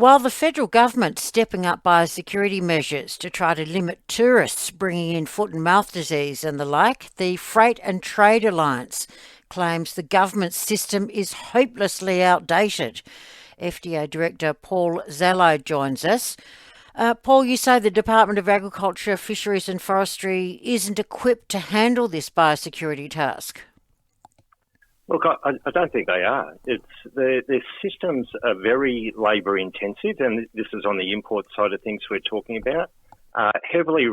While the federal government's stepping up biosecurity measures to try to limit tourists bringing in foot and mouth disease and the like, the Freight and Trade Alliance claims the government's system is hopelessly outdated. FDA Director Paul Zalai joins us. Paul, you say the Department of Agriculture, Fisheries and Forestry isn't equipped to handle this biosecurity task. Look, I don't think they are. Their systems are very labour intensive, and this is on the import side of things we're talking about, heavily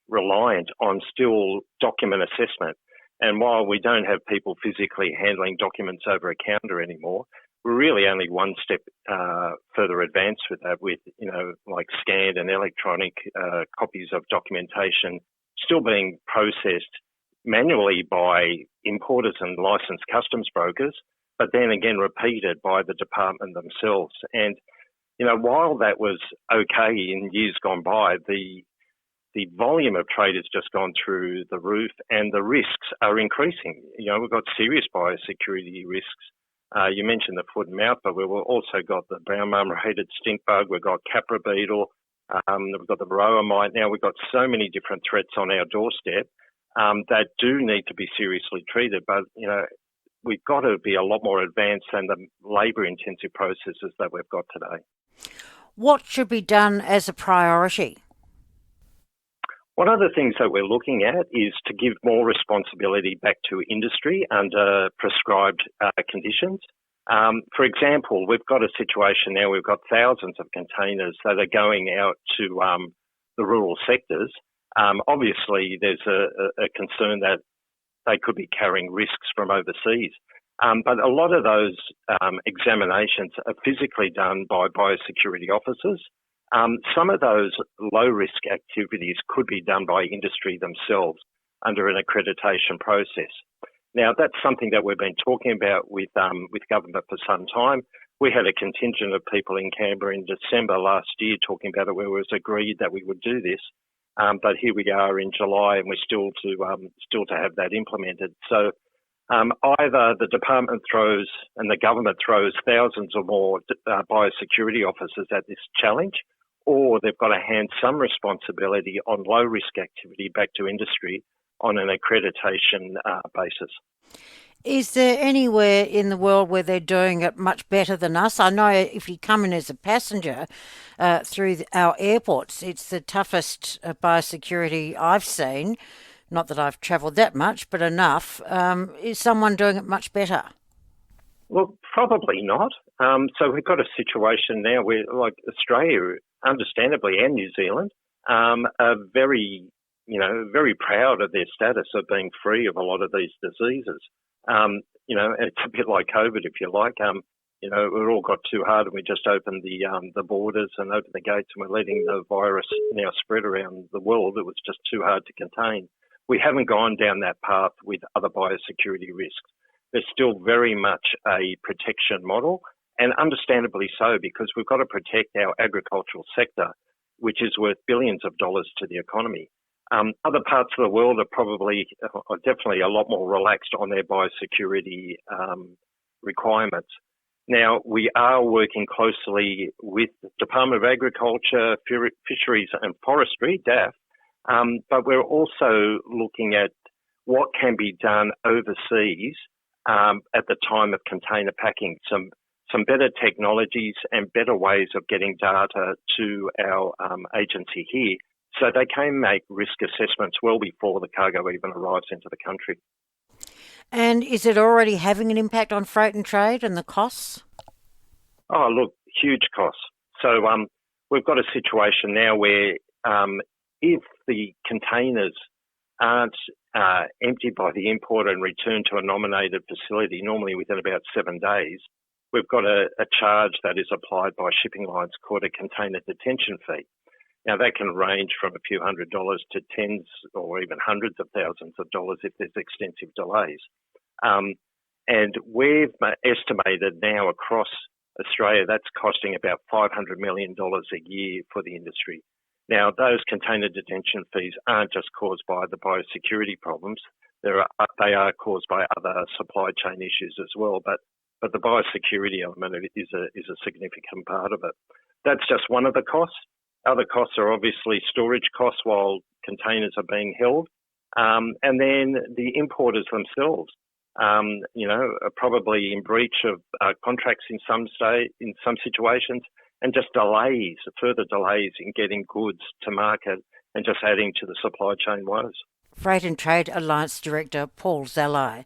reliant on still document assessment. And while we don't have people physically handling documents over a counter anymore, we're really only one step further advanced with that, with, like scanned and electronic copies of documentation still being processed manually by importers and licensed customs brokers, but then again repeated by the department themselves. And, while that was okay in years gone by, the volume of trade has just gone through the roof and the risks are increasing. We've got serious biosecurity risks. You mentioned the foot and mouth, but we've also got the brown marmorated stink bug, we've got capra beetle, we've got the varroa mite. Now we've got so many different threats on our doorstep that do need to be seriously treated. But, we've got to be a lot more advanced than the labour-intensive processes that we've got today. What should be done as a priority? One of the things that we're looking at is to give more responsibility back to industry under prescribed conditions. For example, we've got a situation now, we've got thousands of containers that are going out to the rural sectors. Obviously, there's a concern that they could be carrying risks from overseas. But a lot of those examinations are physically done by biosecurity officers. Some of those low-risk activities could be done by industry themselves under an accreditation process. Now, that's something that we've been talking about with government for some time. We had a contingent of people in Canberra in December last year talking about it, where it was agreed that we would do this. But here we are in July, and we're still to have that implemented. So either the department throws and the government throws thousands or more biosecurity officers at this challenge, or they've got to hand some responsibility on low-risk activity back to industry on an accreditation basis. Is there anywhere in the world where they're doing it much better than us? I know if you come in as a passenger through our airports, it's the toughest biosecurity I've seen. Not that I've travelled that much, but enough. Is someone doing it much better? Well, probably not. So we've got a situation now where, like Australia, understandably, and New Zealand, are very proud of their status of being free of a lot of these diseases. It's a bit like COVID, if you like. It all got too hard, and we just opened the borders and opened the gates, and we're letting the virus now spread around the world. It was just too hard to contain. We haven't gone down that path with other biosecurity risks. There's still very much a protection model, and understandably so, because we've got to protect our agricultural sector, which is worth billions of dollars to the economy. Other parts of the world are definitely a lot more relaxed on their biosecurity requirements. Now, we are working closely with the Department of Agriculture, Fisheries and Forestry, DAF, but we're also looking at what can be done overseas at the time of container packing. Some better technologies and better ways of getting data to our agency here, so they can make risk assessments well before the cargo even arrives into the country. And is it already having an impact on freight and trade and the costs? Oh, look, huge costs. So we've got a situation now where if the containers aren't emptied by the importer and returned to a nominated facility, normally within about 7 days, we've got a charge that is applied by shipping lines called a container detention fee. Now, that can range from a few $100s to tens or even hundreds of thousands of dollars if there's extensive delays. And we've estimated now across Australia that's costing about $500 million a year for the industry. Now, those container detention fees aren't just caused by the biosecurity problems. They are caused by other supply chain issues as well. But the biosecurity element of it is a significant part of it. That's just one of the costs. Other costs are obviously storage costs while containers are being held. And then the importers themselves, are probably in breach of contracts in some situations, and just further delays in getting goods to market, and just adding to the supply chain woes. Freight and Trade Alliance Director Paul Zalai.